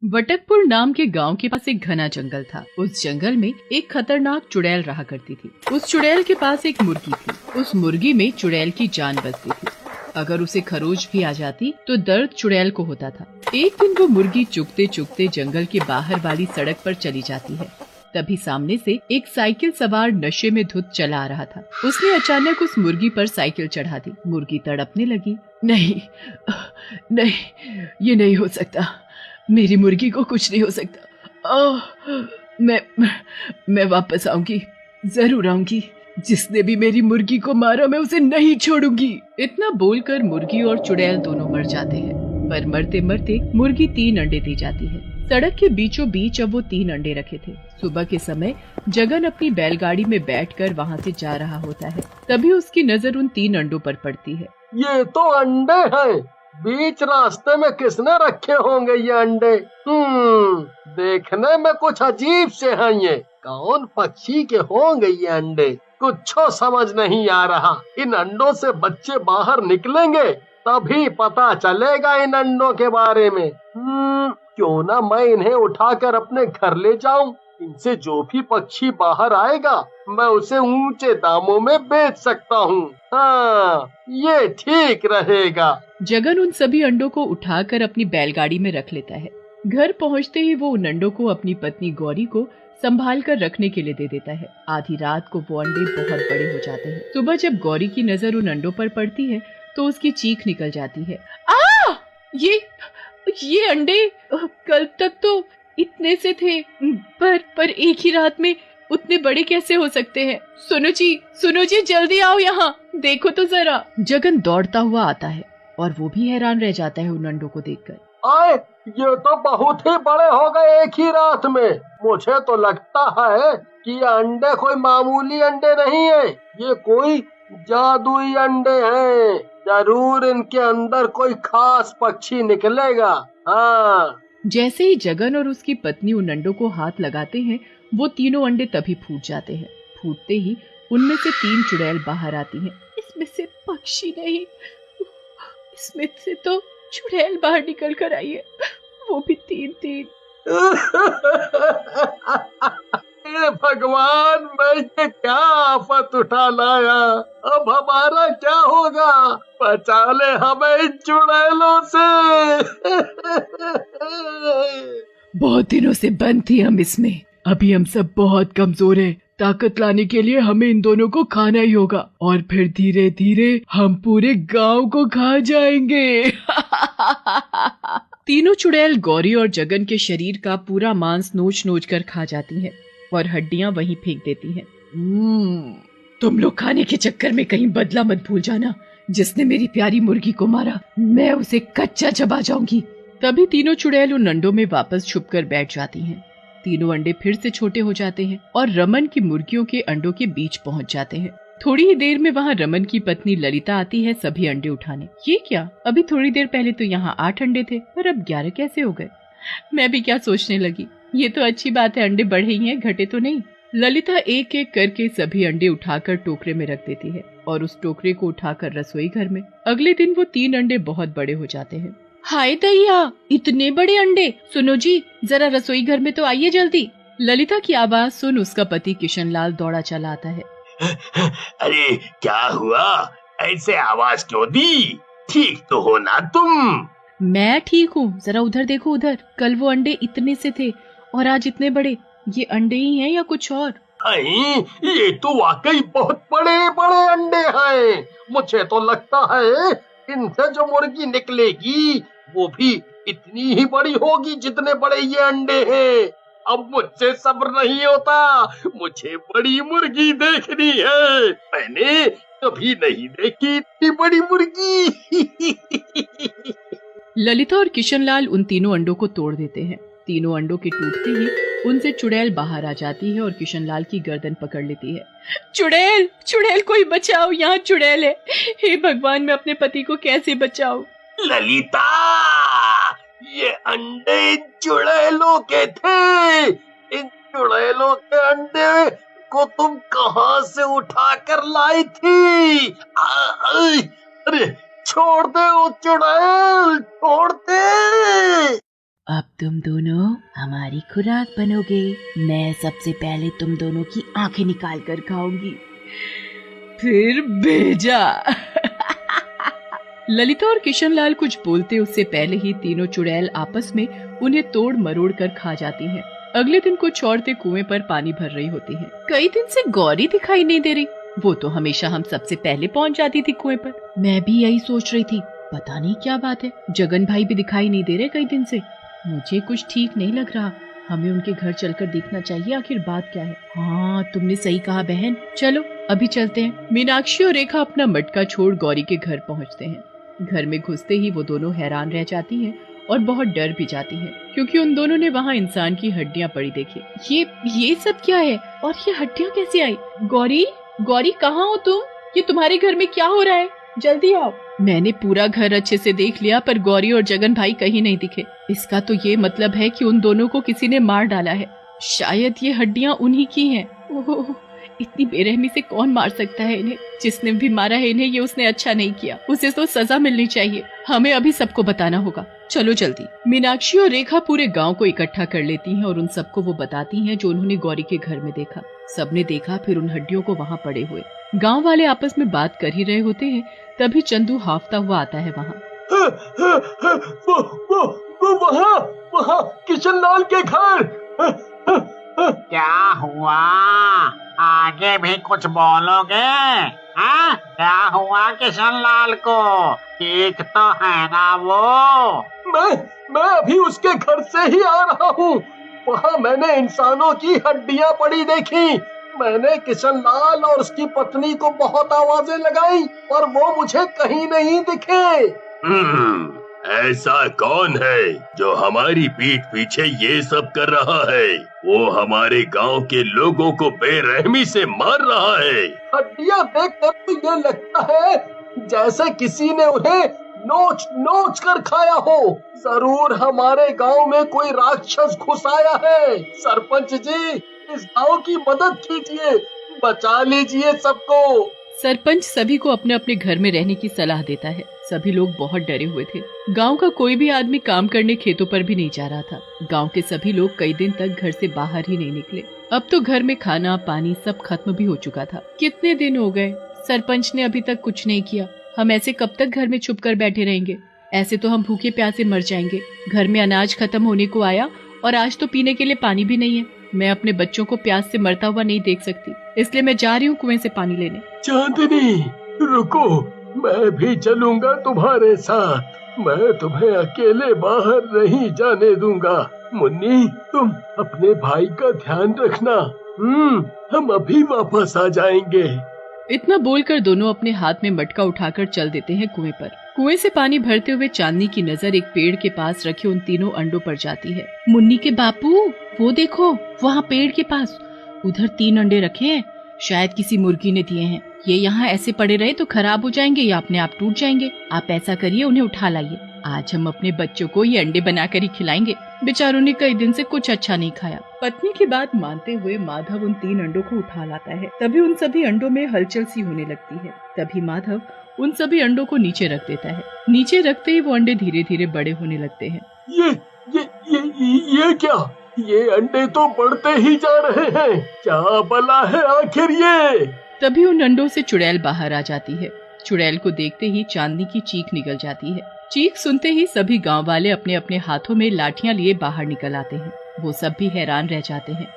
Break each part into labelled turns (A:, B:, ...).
A: वटकपुर नाम के गांव के पास एक घना जंगल था। उस जंगल में एक खतरनाक चुड़ैल रहा करती थी। उस चुड़ैल के पास एक मुर्गी थी। उस मुर्गी में चुड़ैल की जान बसती थी। अगर उसे खरोच भी आ जाती तो दर्द चुड़ैल को होता था। एक दिन वो मुर्गी चुगते चुगते जंगल के बाहर वाली सड़क पर चली जाती है। तभी सामने से एक साइकिल सवार नशे में धुत चला आ रहा था। उसने अचानक उस मुर्गी पर साइकिल चढ़ा दी। मुर्गी तड़पने लगी। नहीं, नहीं, ये नहीं हो सकता। मेरी मुर्गी को कुछ नहीं हो सकता। मैं वापस आऊंगी, जरूर आऊंगी। जिसने भी मेरी मुर्गी को मारा मैं उसे नहीं छोड़ूंगी। इतना बोलकर मुर्गी और चुड़ैल दोनों मर जाते हैं। पर मरते मरते मुर्गी 3 अंडे दे जाती है। सड़क के बीचों बीच अब वो 3 अंडे रखे थे। सुबह के समय जगन अपनी बैलगाड़ी में बैठकर वहाँ से जा रहा होता है। तभी उसकी नजर उन 3 अंडों पर पड़ती है।
B: ये तो अंडे हैं। बीच रास्ते में किसने रखे होंगे ये अंडे? देखने में कुछ अजीब से हैं ये। कौन पक्षी के होंगे ये अंडे? कुछ समझ नहीं आ रहा। इन अंडों से बच्चे बाहर निकलेंगे तभी पता चलेगा इन अंडों के बारे में। क्यों ना मैं इन्हें उठाकर अपने घर ले जाऊं। इनसे जो भी पक्षी बाहर आएगा मैं उसे ऊंचे दामों में बेच सकता हूँ। हाँ, ये ठीक रहेगा।
A: जगन उन सभी अंडों को उठाकर अपनी बैलगाड़ी में रख लेता है। घर पहुँचते ही वो उन अंडों को अपनी पत्नी गौरी को संभाल कर रखने के लिए दे देता है। आधी रात को वो अंडे बहुत बड़े हो जाते हैं। सुबह जब गौरी की नजर उन अंडों पर पड़ती है तो उसकी चीख निकल जाती है। ये अंडे कल तक तो इतने से थे, पर एक ही रात में उतने बड़े कैसे हो सकते हैं? सुनो जी, जल्दी आओ यहाँ, देखो तो जरा। जगन दौड़ता हुआ आता है और वो भी हैरान रह जाता है उन अंडों को देखकर।
B: आए, ये तो बहुत ही बड़े हो गए एक ही रात में। मुझे तो लगता है कि ये अंडे कोई मामूली अंडे नहीं है। ये कोई जादुई अंडे हैं। जरूर इनके अंदर कोई खास पक्षी निकलेगा। हाँ।
A: जैसे ही जगन और उसकी पत्नी उन अंडों को हाथ लगाते हैं वो तीनों अंडे तभी फूट जाते हैं। फूटते ही उनमें से 3 चुड़ैल बाहर आती हैं। इसमें से पक्षी नहीं, इसमें से तो चुड़ैल बाहर निकल कर आई है, वो भी 3-3।
B: हे भगवान, मैं ये क्या आफत उठा लाया। अब हमारा क्या होगा? बचा ले हमें इन चुड़ैलों से।
A: बहुत दिनों से बंद थी हम इसमें। अभी हम सब बहुत कमजोर हैं। ताकत लाने के लिए हमें इन दोनों को खाना ही होगा और फिर धीरे धीरे हम पूरे गांव को खा जाएंगे। तीनों चुड़ैल गौरी और जगन के शरीर का पूरा मांस नोच नोच कर खा जाती हैं और हड्डियां वहीं फेंक देती हैं। तुम लोग खाने के चक्कर में कहीं बदला मत भूल जाना। जिसने मेरी प्यारी मुर्गी को मारा मैं उसे कच्चा चबा जाऊंगी। तभी तीनों चुड़ैल उन अंडों में वापस छुपकर बैठ जाती हैं। तीनों अंडे फिर से छोटे हो जाते हैं और रमन की मुर्गियों के अंडों के बीच पहुंच जाते हैं। थोड़ी ही देर में वहाँ रमन की पत्नी ललिता आती है सभी अंडे उठाने। ये क्या, अभी थोड़ी देर पहले तो यहाँ 8 अंडे थे और अब 11 कैसे हो गए? मैं भी क्या सोचने लगी। ये तो अच्छी बात है, अंडे बढ़े ही हैं, घटे तो नहीं। ललिता एक एक करके सभी अंडे उठाकर टोकरे में रख देती है और उस टोकरे को उठाकर रसोई घर में। अगले दिन वो 3 अंडे बहुत बड़े हो जाते हैं। हाय दैया, इतने बड़े अंडे! सुनो जी, जरा रसोई घर में तो आइए जल्दी। ललिता की आवाज सुन उसका पति किशनलाल दौड़ा चला आता है।
C: अरे क्या हुआ? ऐसे आवाज क्यों दी? ठीक तो हो ना तुम?
A: मैं ठीक हूँ, जरा उधर देखो उधर। कल वो अंडे इतने से थे और आज इतने बड़े। ये अंडे ही हैं या कुछ और?
B: नहीं, ये तो वाकई बहुत बड़े बड़े अंडे हैं। मुझे तो लगता है इनसे जो मुर्गी निकलेगी वो भी इतनी ही बड़ी होगी जितने बड़े ये अंडे हैं। अब मुझसे सब्र नहीं होता। मुझे बड़ी मुर्गी देखनी है। मैंने कभी नहीं देखी इतनी बड़ी मुर्गी।
A: ललिता और किशनलाल उन तीनों अंडों को तोड़ देते हैं। तीनों अंडों के टूटते ही उनसे चुड़ैल बाहर आ जाती है और किशनलाल की गर्दन पकड़ लेती है। चुड़ैल, चुड़ैल, कोई बचाओ, यहाँ चुड़ैल है। हे भगवान, मैं अपने पति को कैसे बचाऊं?
C: ललिता, ये अंडे चुड़ैलों के थे। इन चुड़ैलों के अंडे को तुम कहाँ से उठा कर लाई थी? अरे छोड़ दे वो चुड़ैल, छोड़ दे।
D: अब तुम दोनों हमारी खुराक बनोगे। मैं सबसे पहले तुम दोनों की आंखें निकाल कर खाऊंगी।
A: फिर भेजा। ललिता और किशनलाल कुछ बोलते उससे पहले ही तीनों चुड़ैल आपस में उन्हें तोड़ मरोड़ कर खा जाती हैं। अगले दिन कुछ औरतें कुएं पर पानी भर रही होती हैं। कई दिन से गौरी दिखाई नहीं दे रही। वो तो हमेशा हम सबसे पहले पहुंच जाती थी कुएं पर। मैं भी यही सोच रही थी, पता नहीं क्या बात है, जगन भाई भी दिखाई नहीं दे रहे कई दिन से। मुझे कुछ ठीक नहीं लग रहा। हमें उनके घर चलकर देखना चाहिए, आखिर बात क्या है। हाँ, तुमने सही कहा बहन, चलो अभी चलते हैं। मीनाक्षी और रेखा अपना मटका छोड़ गौरी के घर पहुँचते हैं। घर में घुसते ही वो दोनों हैरान रह जाती हैं और बहुत डर भी जाती हैं, क्योंकि उन दोनों ने वहाँ इंसान की हड्डियाँ पड़ी देखी। ये सब क्या है और ये हड्डियाँ कैसे आई? गौरी कहाँ हो तुम? ये तुम्हारे घर में क्या हो रहा है? जल्दी आओ। मैंने पूरा घर अच्छे से देख लिया, पर गौरी और जगन भाई कहीं नहीं दिखे। इसका तो ये मतलब है कि उन दोनों को किसी ने मार डाला है। शायद ये हड्डियाँ उन्हीं की हैं। ओह, इतनी बेरहमी से कौन मार सकता है इन्हें? जिसने भी मारा है इन्हें, ये उसने अच्छा नहीं किया। उसे तो सजा मिलनी चाहिए। हमें अभी सबको बताना होगा। चलो जल्दी। मीनाक्षी और रेखा पूरे गांव को इकट्ठा कर लेती हैं और उन सबको वो बताती हैं जो उन्होंने गौरी के घर में देखा। सबने देखा फिर उन हड्डियों को वहाँ पड़े हुए। गांव वाले आपस में बात कर ही रहे होते हैं, तभी चंदू हाफता हुआ आता है वहाँ।
B: वो वहाँ किशनलाल के घर।
E: क्या हुआ? आगे भी कुछ बोलोगे? हाँ, क्या हुआ किशनलाल को? ठीक तो है ना वो?
B: मैं अभी उसके घर से ही आ रहा हूँ। वहाँ मैंने इंसानों की हड्डियाँ पड़ी देखी। मैंने किशनलाल और उसकी पत्नी को बहुत आवाजें लगाई, पर वो मुझे कहीं नहीं दिखे।
C: ऐसा कौन है जो हमारी पीठ पीछे ये सब कर रहा है? वो हमारे गांव के लोगों को बेरहमी से मार रहा है।
B: हड्डियाँ देखकर तो ये लगता है जैसे किसी ने उन्हें नोच नोच कर खाया हो। जरूर हमारे गांव में कोई राक्षस घुस आया है। सरपंच जी, इस गांव की मदद कीजिए, बचा लीजिए सबको।
A: सरपंच सभी को अपने अपने घर में रहने की सलाह देता है। सभी लोग बहुत डरे हुए थे। गांव का कोई भी आदमी काम करने खेतों पर भी नहीं जा रहा था। गांव के सभी लोग कई दिन तक घर से बाहर ही नहीं निकले। अब तो घर में खाना पानी सब खत्म भी हो चुका था। कितने दिन हो गए, सरपंच ने अभी तक कुछ नहीं किया। हम ऐसे कब तक घर में छुप कर बैठे रहेंगे? ऐसे तो हम भूखे प्यासे मर जाएंगे। घर में अनाज खत्म होने को आया और आज तो पीने के लिए पानी भी नहीं है। मैं अपने बच्चों को प्यास से मरता हुआ नहीं देख सकती, इसलिए मैं जा रही हूँ कुएं से पानी लेने।
B: चांदनी, रुको, मैं भी चलूंगा तुम्हारे साथ। मैं तुम्हें अकेले बाहर नहीं जाने दूंगा। मुन्नी, तुम अपने भाई का ध्यान रखना। हम अभी वापस आ जाएंगे।
A: इतना बोलकर दोनों अपने हाथ में मटका उठाकर चल देते हैं कुएं पर। कुएं से पानी भरते हुए चांदनी की नजर एक पेड़ के पास रखे उन तीनों अंडों पर जाती है। मुन्नी के बापू, वो देखो, वहाँ पेड़ के पास उधर 3 अंडे रखे हैं। शायद किसी मुर्गी ने दिए हैं। ये यहाँ ऐसे पड़े रहे तो खराब हो जाएंगे या अपने आप टूट जाएंगे। आप ऐसा करिए, उन्हें उठा लाइए। आज हम अपने बच्चों को ये अंडे बनाकर ही खिलाएंगे। बेचारों ने कई दिन से कुछ अच्छा नहीं खाया। पत्नी की बात मानते हुए माधव उन 3 अंडों को उठा लाता है। तभी उन सभी अंडों में हलचल सी होने लगती है। तभी माधव उन सभी अंडों को नीचे रख देता है। नीचे रखते ही वो अंडे धीरे धीरे बड़े होने लगते हैं।
B: ये क्या? ये अंडे तो बढ़ते ही जा रहे हैं। क्या भला है आखिर ये?
A: तभी उन अंडों से चुड़ैल बाहर आ जाती है। चुड़ैल को देखते ही चांदनी की चीख निकल जाती है। चीख सुनते ही सभी गांव वाले अपने अपने हाथों में लाठियां लिए बाहर निकल आते हैं। वो सब भी हैरान रह जाते हैं।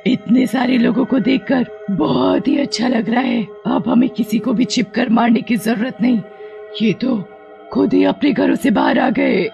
A: इतने सारे लोगों को देखकर बहुत ही अच्छा लग रहा है। अब हमें किसी को भी छिपकर मारने की जरूरत नहीं। ये तो खुद ही अपने घरों से बाहर आ गए।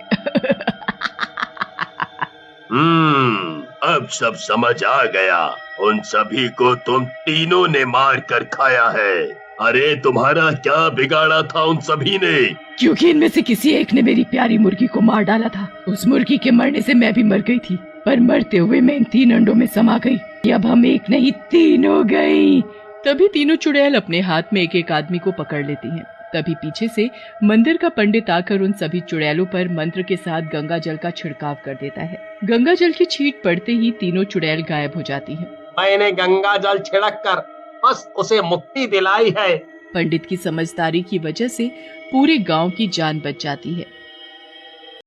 C: अब सब समझ आ गया। उन सभी को तुम तीनों ने मार कर खाया है। अरे तुम्हारा क्या बिगाड़ा था उन सभी ने?
A: क्योंकि इनमें से किसी एक ने मेरी प्यारी मुर्गी को मार डाला था। उस मुर्गी के मरने से मैं भी मर गई थी, पर मरते हुए मैं इन 3 अंडों में समा गई। अब हम एक नहीं 3 हो गई। तभी तीनों चुड़ैल अपने हाथ में एक एक आदमी को पकड़ लेती हैं। तभी पीछे से मंदिर का पंडित आकर उन सभी चुड़ैलों पर मंत्र के साथ गंगा जल का छिड़काव कर देता है। गंगा जल की छींट पड़ते ही तीनों चुड़ैल गायब हो जाती हैं।
B: मैंने गंगा जल छिड़क कर बस उसे मुक्ति दिलाई है।
A: पंडित की समझदारी की वजह से पूरे गांव की जान बच जाती है।